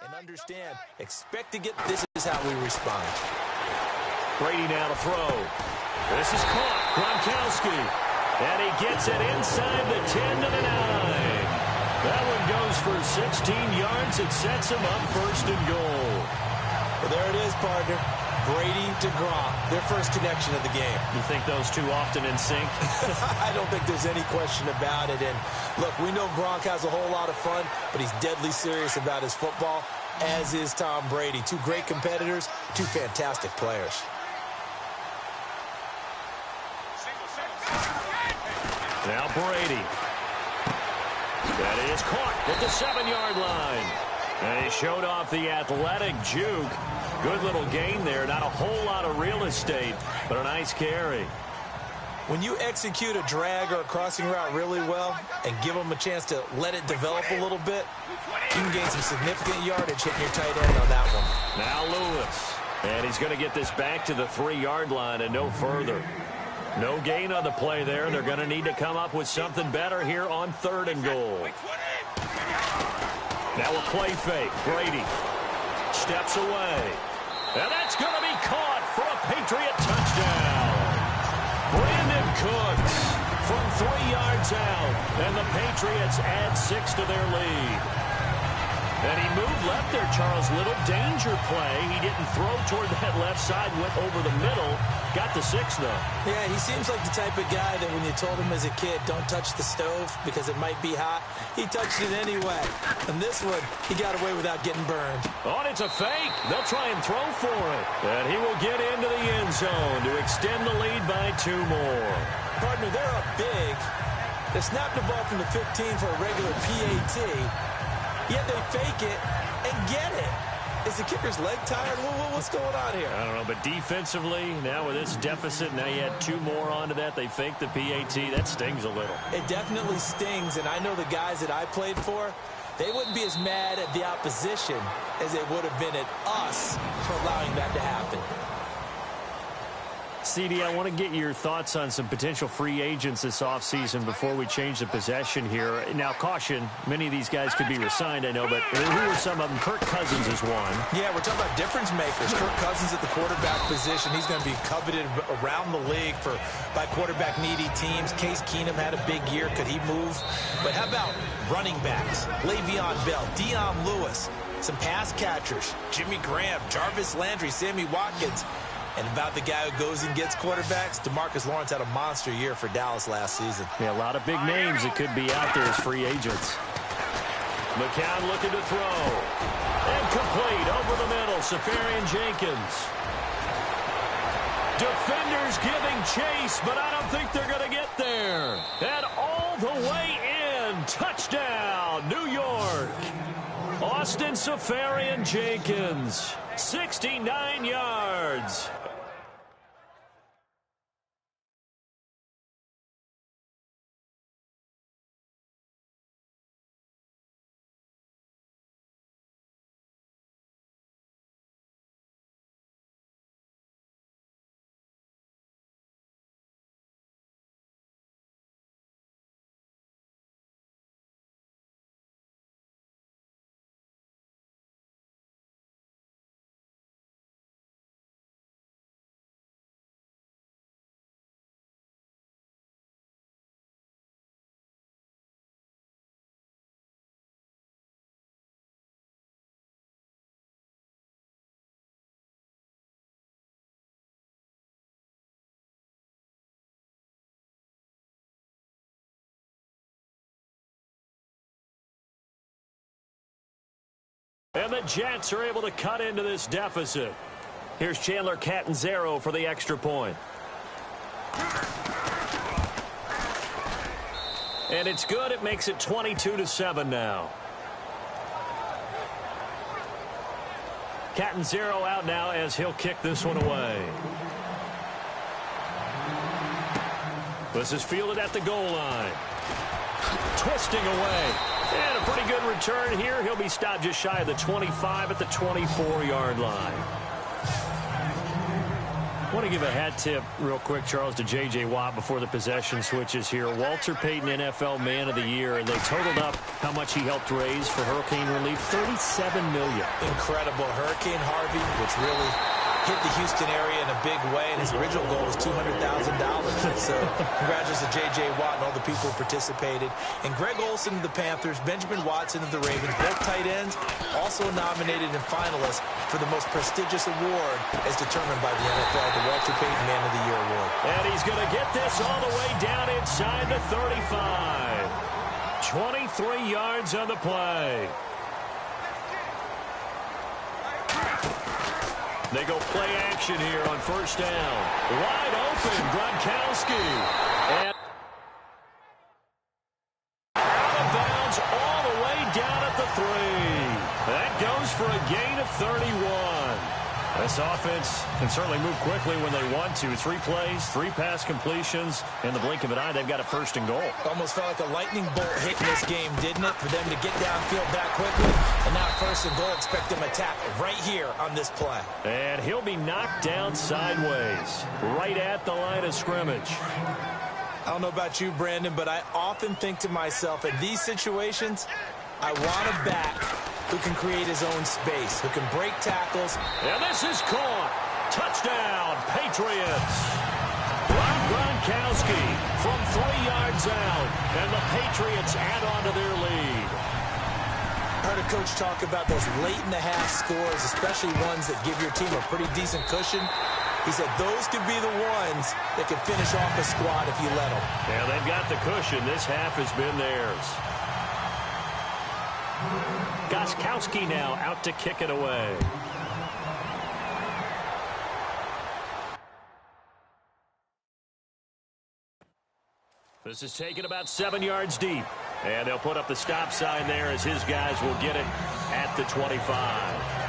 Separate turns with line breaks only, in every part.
and understand, expect to get this is how we respond.
Brady now to throw. This is caught. Gronkowski. And he gets it inside the 10 to the 9. That one goes for 16 yards. It sets him up first and goal.
Well, there it is, partner. Brady to Gronk, their first connection of the game.
You think those two often in sync?
I don't think there's any question about it. And, look, we know Gronk has a whole lot of fun, but he's deadly serious about his football, as is Tom Brady. Two great competitors, two fantastic players.
Now Brady. That is caught at the 7-yard line. And he showed off the athletic juke. Good little gain there. Not a whole lot of real estate, but a nice carry.
When you execute a drag or a crossing route really well and give them a chance to let it develop a little bit, you can gain some significant yardage hitting your tight end on that one.
Now Lewis. And he's going to get this back to the 3-yard line and no further. No gain on the play there. They're going to need to come up with something better here on 3rd and goal. Now a play fake. Brady steps away. And that's going to be caught for a Patriot touchdown. Brandon Cooks from 3 yards out. And the Patriots add 6 to their lead. And he moved left there, Charles. Little danger play. He didn't throw toward that left side, went over the middle. Got the 6, though.
Yeah, he seems like the type of guy that when you told him as a kid, don't touch the stove because it might be hot, he touched it anyway. And this one, he got away without getting burned.
Oh, and it's a fake. They'll try and throw for it. And he will get into the end zone to extend the lead by 2 more.
Partner, they're up big. They snapped the ball from the 15 for a regular PAT. Yet they fake it and get it. Is the kicker's leg tired? What's going on here?
I don't know, but defensively, now with this deficit, now you add 2 more onto that. They fake the PAT. That stings a little.
It definitely stings, and I know the guys that I played for, they wouldn't be as mad at the opposition as they would have been at us for allowing that to happen.
CD, I want to get your thoughts on some potential free agents this offseason before we change the possession here. Now, caution, many of these guys could be re-signed, I know, but who are some of them? Kirk Cousins is one.
Yeah, we're talking about difference makers. Kirk Cousins at the quarterback position. He's going to be coveted around the league by quarterback-needy teams. Case Keenum had a big year. Could he move? But how about running backs? Le'Veon Bell, Dion Lewis, some pass catchers, Jimmy Graham, Jarvis Landry, Sammy Watkins. And about the guy who goes and gets quarterbacks, DeMarcus Lawrence had a monster year for Dallas last season.
Yeah, a lot of big names that could be out there as free agents. McCown looking to throw. Incomplete over the middle. Safarian Jenkins. Defenders giving chase, but I don't think they're going to get there. And all the way in. Touchdown, New York. Austin Safarian Jenkins. 69 yards. And the Jets are able to cut into this deficit. Here's Chandler Catanzaro for the extra point. And it's good. It makes it 22-7 now. Catanzaro out now as he'll kick this one away. This is fielded at the goal line. Twisting away. And a pretty good return here. He'll be stopped just shy of the 25 at the 24-yard line. I want to give a hat tip real quick, Charles, to J.J. Watt before the possession switches here. Walter Payton, NFL Man of the Year, and they totaled up how much he helped raise for hurricane relief, $37 million.
Incredible. Hurricane Harvey, which really hit the Houston area in a big way, and his original goal was $200,000. So congratulations to J.J. Watt and all the people who participated. And Greg Olsen of the Panthers, Benjamin Watson of the Ravens, both tight ends, also nominated and finalists for the most prestigious award as determined by the NFL, the Walter Payton Man of the Year Award.
And he's going to get this all the way down inside the 35. 23 yards on the play. They go play action here on first down. Wide open, Gronkowski. And out of bounds all the way down at the 3. That goes for a gain of 31. This offense can certainly move quickly when they want to. 3 plays, 3 pass completions. In the blink of an eye, they've got a first and goal.
Almost felt like a lightning bolt hit in this game, didn't it? For them to get downfield that quickly. And now first and goal, expect them to attack right here on this play.
And he'll be knocked down sideways, right at the line of scrimmage.
I don't know about you, Brandon, but I often think to myself, in these situations, I want a back who can create his own space, who can break tackles.
And this is caught. Touchdown, Patriots. Rob Gronkowski from 3 yards out, and the Patriots add on to their lead.
I heard a coach talk about those late-in-the-half scores, especially ones that give your team a pretty decent cushion. He said those could be the ones that can finish off a squad if you let them.
Yeah, they've got the cushion. This half has been theirs. Gronkowski now out to kick it away. This is taken about 7 yards deep. And they'll put up the stop sign there as his guys will get it at the 25.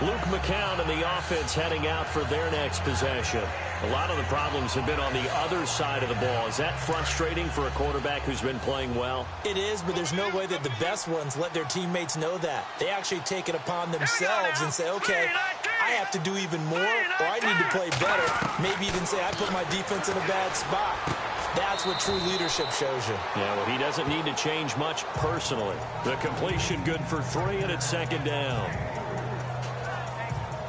Luke McCown and the offense heading out for their next possession. A lot of the problems have been on the other side of the ball. Is that frustrating for a quarterback who's been playing well?
It is, but there's no way that the best ones let their teammates know that. They actually take it upon themselves and say, okay, I have to do even more, or I need to play better. Maybe even say, I put my defense in a bad spot. That's what true leadership shows you.
Yeah, well, he doesn't need to change much personally. The completion good for 3, and it's second down.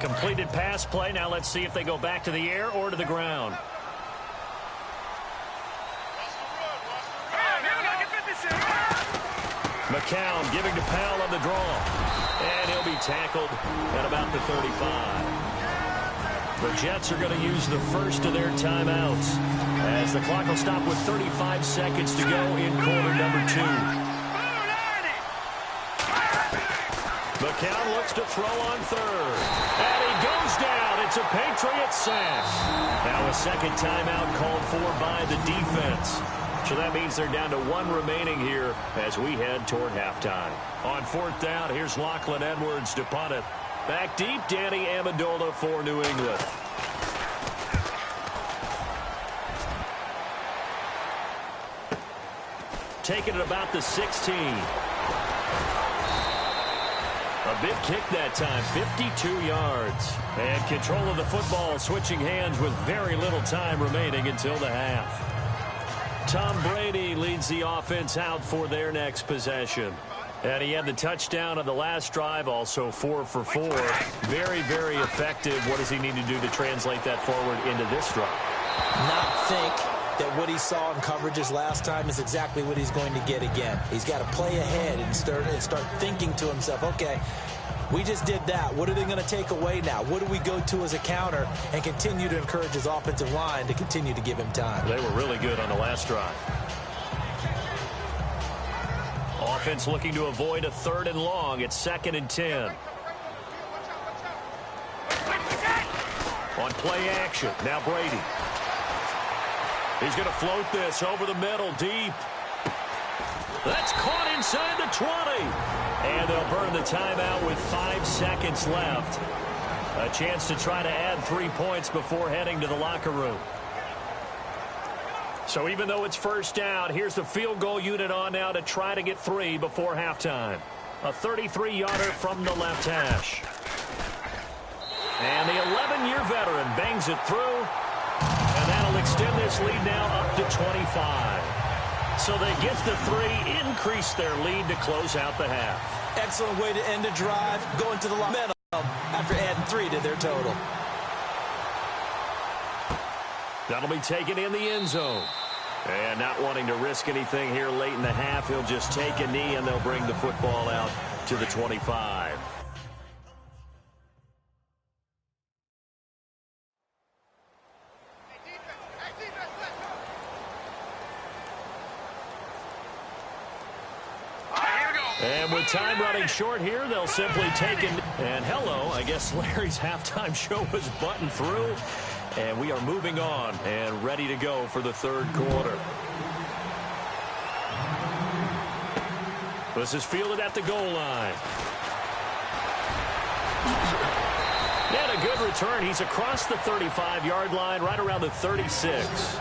Completed pass play. Now let's see if they go back to the air or to the ground. McCown giving to Powell on the draw. And he'll be tackled at about the 35. The Jets are going to use the first of their timeouts as the clock will stop with 35 seconds to go in quarter number 2. McCown looks to throw on third. And he goes down. It's a Patriot sack. Now a second timeout called for by the defense. So that means they're down to 1 remaining here as we head toward halftime. On 4th down, here's Lachlan Edwards to punt it. Back deep, Danny Amendola for New England. Taking it about the 16. A big kick that time, 52 yards. And control of the football switching hands with very little time remaining until the half. Tom Brady leads the offense out for their next possession. And he had the touchdown on the last drive, also 4 for 4. Very, very effective. What does he need to do to translate that forward into this drive?
Not think that what he saw in coverages last time is exactly what he's going to get again. He's got to play ahead and start thinking to himself, okay, we just did that. What are they going to take away now? What do we go to as a counter? And continue to encourage his offensive line to continue to give him time.
They were really good on the last drive. Offense looking to avoid a 3rd and long. It's 2nd and 10. On play action, now Brady. He's going to float this over the middle, deep. That's caught inside the 20. And they'll burn the timeout with 5 seconds left. A chance to try to add 3 points before heading to the locker room. So even though it's first down, here's the field goal unit on now to try to get 3 before halftime. A 33-yarder from the left hash. And the 11-year veteran bangs it through extend this lead now up to 25. So they get the 3, increase their lead to close out the half.
Excellent way to end a drive, going to the momentum after adding 3 to their total.
That'll be taken in the end zone. And not wanting to risk anything here late in the half, he'll just take a knee, and they'll bring the football out to the 25. And with time running short here, they'll simply take it. And hello, I guess Larry's halftime show was buttoned through. And we are moving on and ready to go for the third quarter. This is fielded at the goal line. And a good return. He's across the 35-yard line, right around the 36.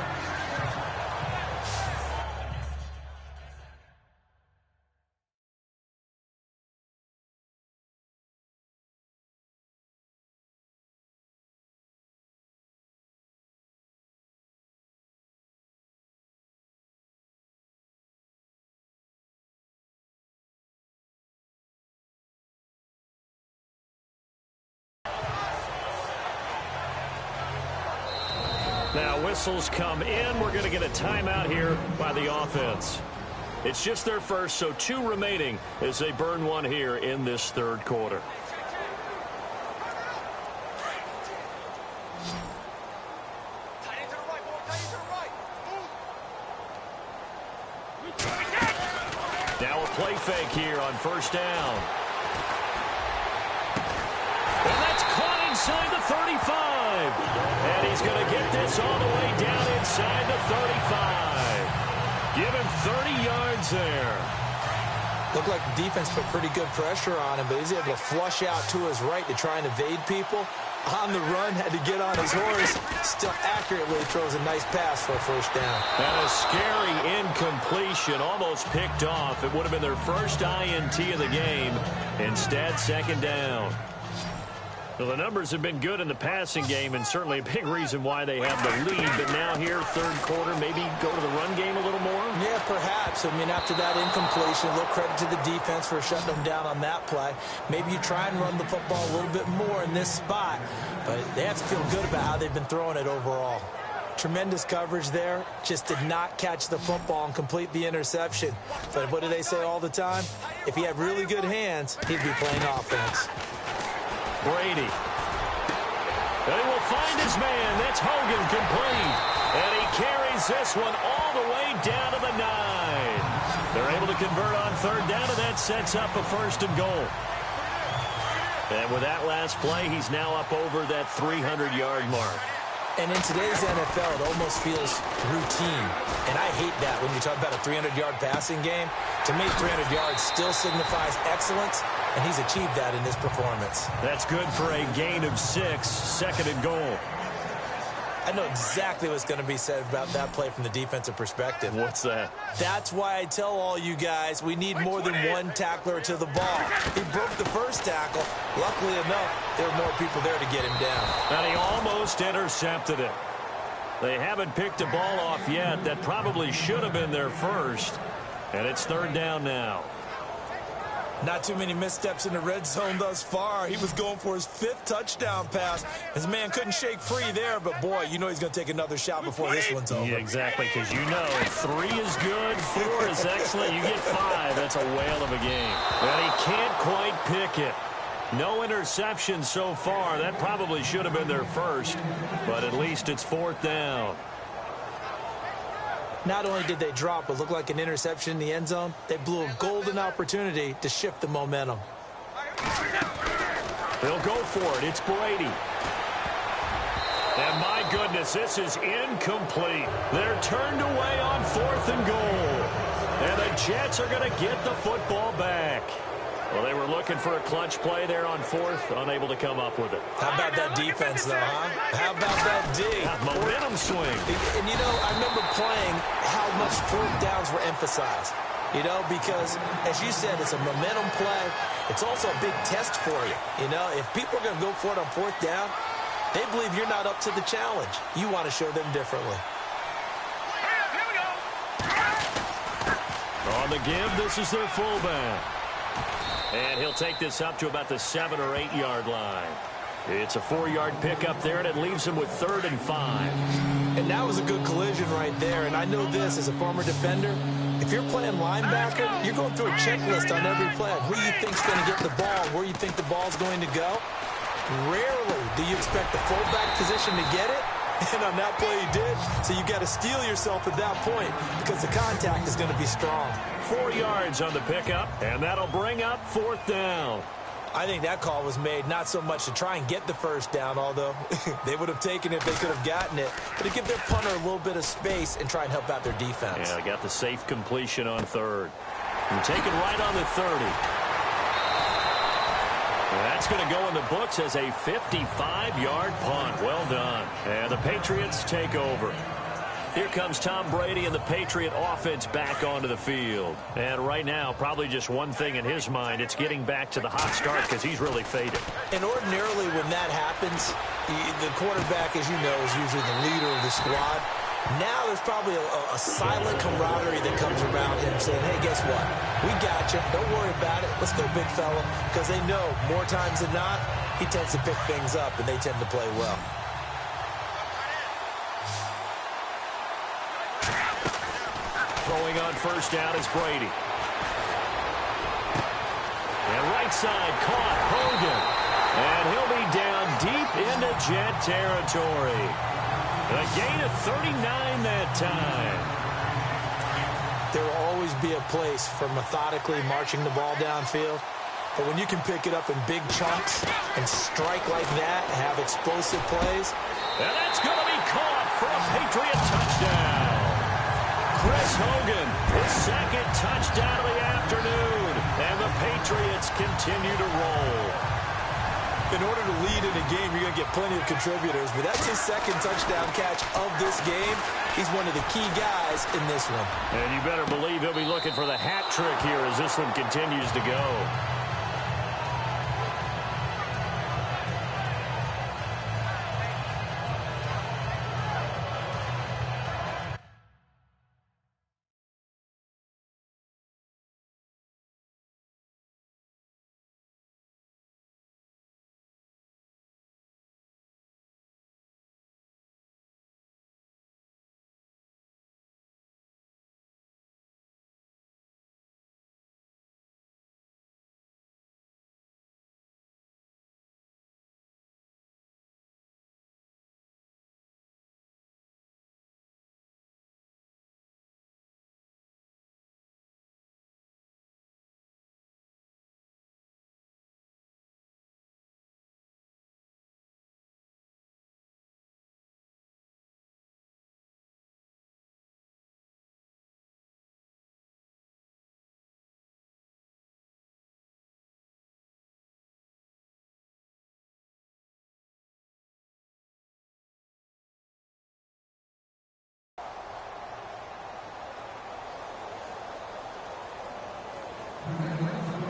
Now whistles come in. We're going to get a timeout here by the offense. It's just their first, so 2 remaining as they burn 1 here in this third quarter. Now a play fake here on first down. And that's caught inside the 35. And he's going to get this all the way down inside the 35. Give him 30 yards there.
Looked like the defense put pretty good pressure on him, but he's able to flush out to his right to try and evade people. On the run, had to get on his horse. Still accurately throws a nice pass for a first down.
And a scary incompletion, almost picked off. It would have been their first INT of the game. Instead, second down. Well, the numbers have been good in the passing game, and certainly a big reason why they have the lead. But now here, third quarter, maybe go to the run game a little more?
Yeah, perhaps. I mean, after that incompletion, a little credit to the defense for shutting them down on that play. Maybe you try and run the football a little bit more in this spot. But they have to feel good about how they've been throwing it overall. Tremendous coverage there. Just did not catch the football and complete the interception. But what do they say all the time? If he had really good hands, he'd be playing offense.
Brady. And he will find his man. That's Hogan complete. And he carries this one all the way down to the 9. They're able to convert on third down, and that sets up a first and goal. And with that last play, he's now up over that 300-yard mark.
And in today's NFL, it almost feels routine. And I hate that when you talk about a 300-yard passing game. To me, 300 yards still signifies excellence, and he's achieved that in this performance.
That's good for a gain of 6, second and goal.
I know exactly what's going to be said about that play from the defensive perspective.
What's that?
That's why I tell all you guys we need more than one tackler to the ball. He broke the first tackle. Luckily enough, there were more people there to get him down.
And he almost intercepted it. They haven't picked a ball off yet. That probably should have been their first. And it's third down now.
Not too many missteps in the red zone thus far. He was going for his 5th touchdown pass. His man couldn't shake free there, but boy, you know he's going to take another shot before this one's over.
Yeah, exactly, because you know 3 is good, 4 is excellent. You get 5. That's a whale of a game. And he can't quite pick it. No interception so far. That probably should have been their first, but at least it's fourth down.
Not only did they drop what looked like an interception in the end zone, they blew a golden opportunity to shift the momentum.
They'll go for it. It's Brady. And my goodness, this is incomplete. They're turned away on fourth and goal. And the Jets are going to get the football back. Well, they were looking for a clutch play there on fourth, unable to come up with it.
How about that defense, though, huh? How about that D?
Momentum swing.
And, you know, I remember playing how much fourth downs were emphasized. You know, because, as you said, it's a momentum play. It's also a big test for you. You know, if people are going to go for it on fourth down, they believe you're not up to the challenge. You want to show them differently.
On the give, this is their fullback. And he'll take this up to about the 7- or 8-yard line. It's a 4-yard pickup there, and it leaves him with 3rd and 5.
And that was a good collision right there. And I know this as a former defender. If you're playing linebacker, you're going through a checklist on every play. Who you think's going to get the ball, where you think the ball's going to go. Rarely do you expect the fullback position to get it. And on that play he did. So you got to steel yourself at that point because the contact is going to be strong.
4 yards on the pickup, and that'll bring up 4th down.
I think that call was made not so much to try and get the first down, although they would have taken it if they could have gotten it, but to give their punter a little bit of space and try and help out their defense.
Yeah, they got the safe completion on 3rd. And taken right on the 30. That's going to go in the books as a 55-yard punt. Well done. And the Patriots take over. Here comes Tom Brady and the Patriot offense back onto the field. And right now, probably just one thing in his mind. It's getting back to the hot start because he's really faded.
And ordinarily when that happens, the quarterback, as you know, is usually the leader of the squad. Now there's probably a silent camaraderie that comes around him saying, hey, guess what? We got you. Don't worry about it. Let's go, big fella. Because they know more times than not, he tends to pick things up, and they tend to play well.
Throwing on first down is Brady. And right side caught Hogan. And he'll be down deep into Jet territory. A gain of 39 that time.
There will always be a place for methodically marching the ball downfield. But when you can pick it up in big chunks and strike like that and have explosive plays.
And that's going to be caught for a Patriot touchdown. Chris Hogan, his 2nd touchdown of the afternoon. And the Patriots continue to roll.
In order to lead in a game, you're going to get plenty of contributors. But that's his 2nd touchdown catch of this game. He's one of the key guys in this one.
And you better believe he'll be looking for the hat trick here as this one continues to go.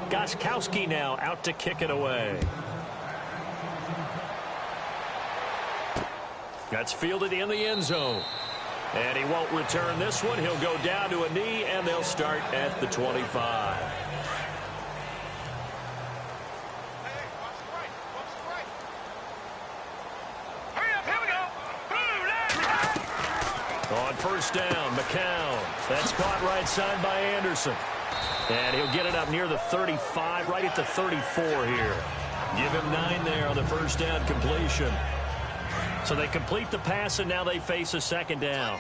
Gostkowski now out to kick it away. That's fielded in the end zone. And he won't return this one. He'll go down to a knee, and they'll start at the 25. On first down, McCown. That's caught right side by Anderson. And he'll get it up near the 35, right at the 34 here. Give him 9 there on the first down completion. So they complete the pass, and now they face a 2nd down.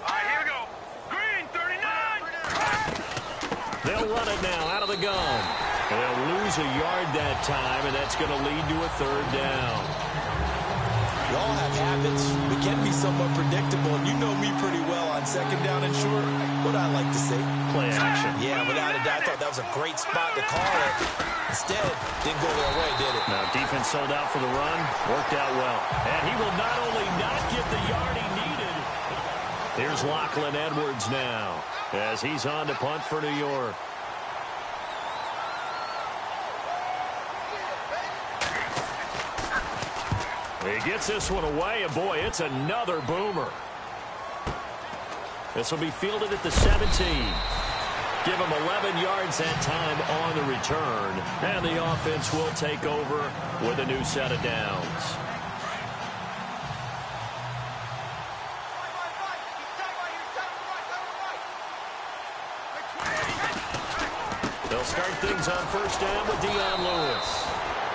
Here we go. Green, 39.
They'll run it now out of the gun. And they'll lose a yard that time, and that's going to lead to a 3rd down.
We all have habits. We can be somewhat predictable, and you know me pretty well on 2nd down and short. What I like to see.
Play action.
Yeah, without a doubt. I thought that was a great spot to call it. Instead, didn't go their way, did it?
Now, defense sold out for the run. Worked out well. And he will not only not get the yard he needed. Here's Lachlan Edwards now as he's on to punt for New York. He gets this one away, and boy, it's another boomer. This will be fielded at the 17. Give him 11 yards that time on the return. And the offense will take over with a new set of downs. They'll start things on first down with Dion Lewis.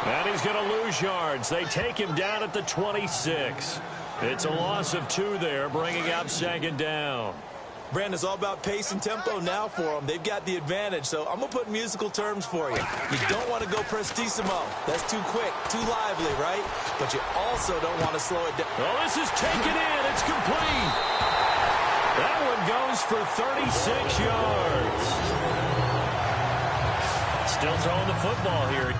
And he's going to lose yards. They take him down at the 26. It's a loss of 2 there, bringing up second down.
Brandon, it's all about pace and tempo now for them. They've got the advantage, so I'm going to put musical terms for you. You don't want to go prestissimo. That's too quick, too lively, right? But you also don't want to slow it down.
Well, this is taken in. It's complete. That one goes for 36 yards. Still throwing the football here.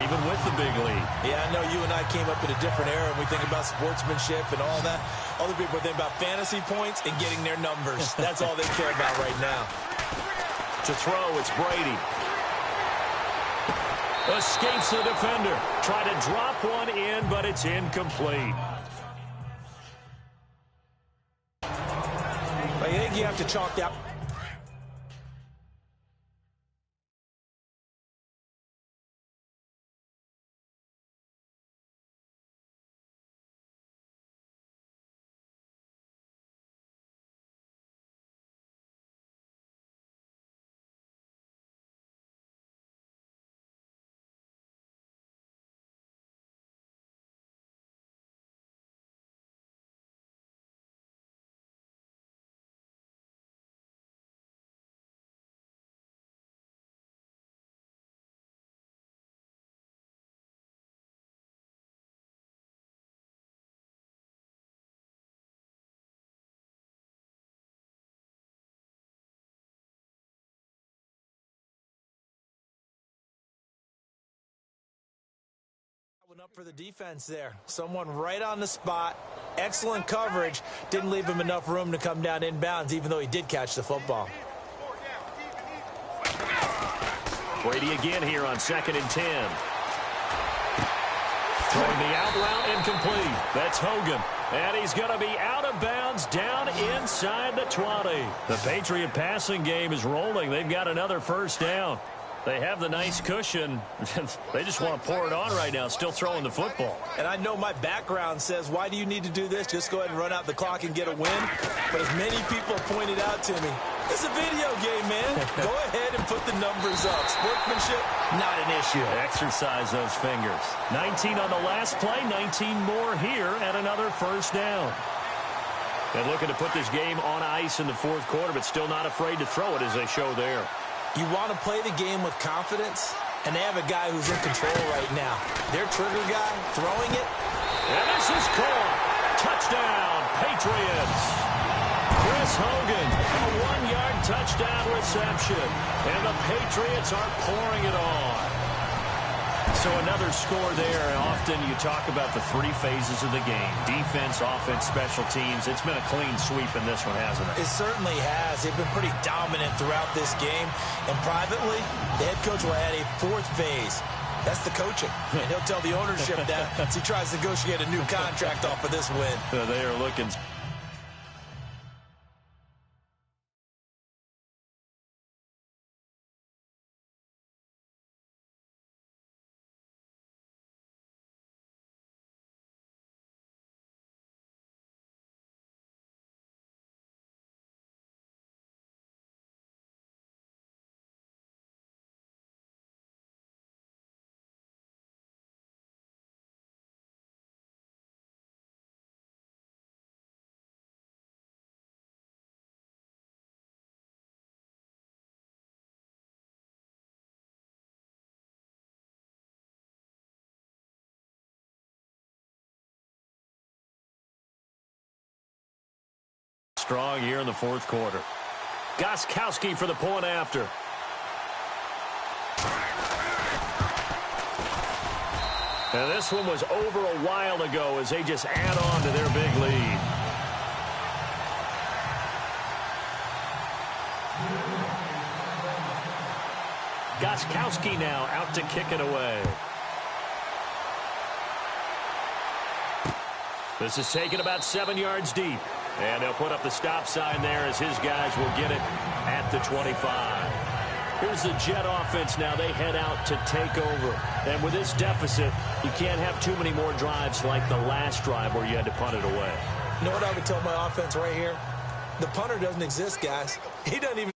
Even with the big lead.
Yeah, I know you and I came up in a different era and we think about sportsmanship and all that. Other people think about fantasy points and getting their numbers. That's all they care about right now.
To throw, it's Brady. Escapes the defender. Try to drop one in, but it's incomplete.
I think you have to chalk that. Up for the defense there. Someone right on the spot. Excellent coverage. Didn't leave him enough room to come down inbounds, even though he did catch the football.
Brady again here on 2nd and 10. Throwing the out route incomplete. That's Hogan. And he's going to be out of bounds down inside the 20. The Patriot passing game is rolling. They've got another first down. They have the nice cushion. They just want to pour it on right now, still throwing the football.
And I know my background says, why do you need to do this? Just go ahead and run out the clock and get a win. But as many people have pointed out to me, it's a video game, man. Go ahead and put the numbers up. Sportsmanship, not an issue.
Exercise those fingers. 19 on the last play, 19 more here at another first down. They're looking to put this game on ice in the 4th quarter, but still not afraid to throw it as they show there.
You want to play the game with confidence, and they have a guy who's in control right now. Their trigger guy throwing it.
And this is caught. Touchdown, Patriots. Chris Hogan, a 1-yard touchdown reception. And the Patriots are pouring it on. So another score there. Often you talk about the 3 phases of the game. Defense, offense, special teams. It's been a clean sweep in this one, hasn't it?
It certainly has. They've been pretty dominant throughout this game. And privately, the head coach will add a 4th phase. That's the coaching. And he'll tell the ownership that as he tries to negotiate a new contract off of this win.
They are looking... Strong here in the 4th quarter. Gostkowski for the point after. And this one was over a while ago as they just add on to their big lead. Gostkowski now out to kick it away. This is taken about 7 yards deep. And they'll put up the stop sign there as his guys will get it at the 25. Here's the Jet offense now. They head out to take over. And with this deficit, you can't have too many more drives like the last drive where you had to punt it away.
You know what I would tell my offense right here? The punter doesn't exist, guys. He doesn't even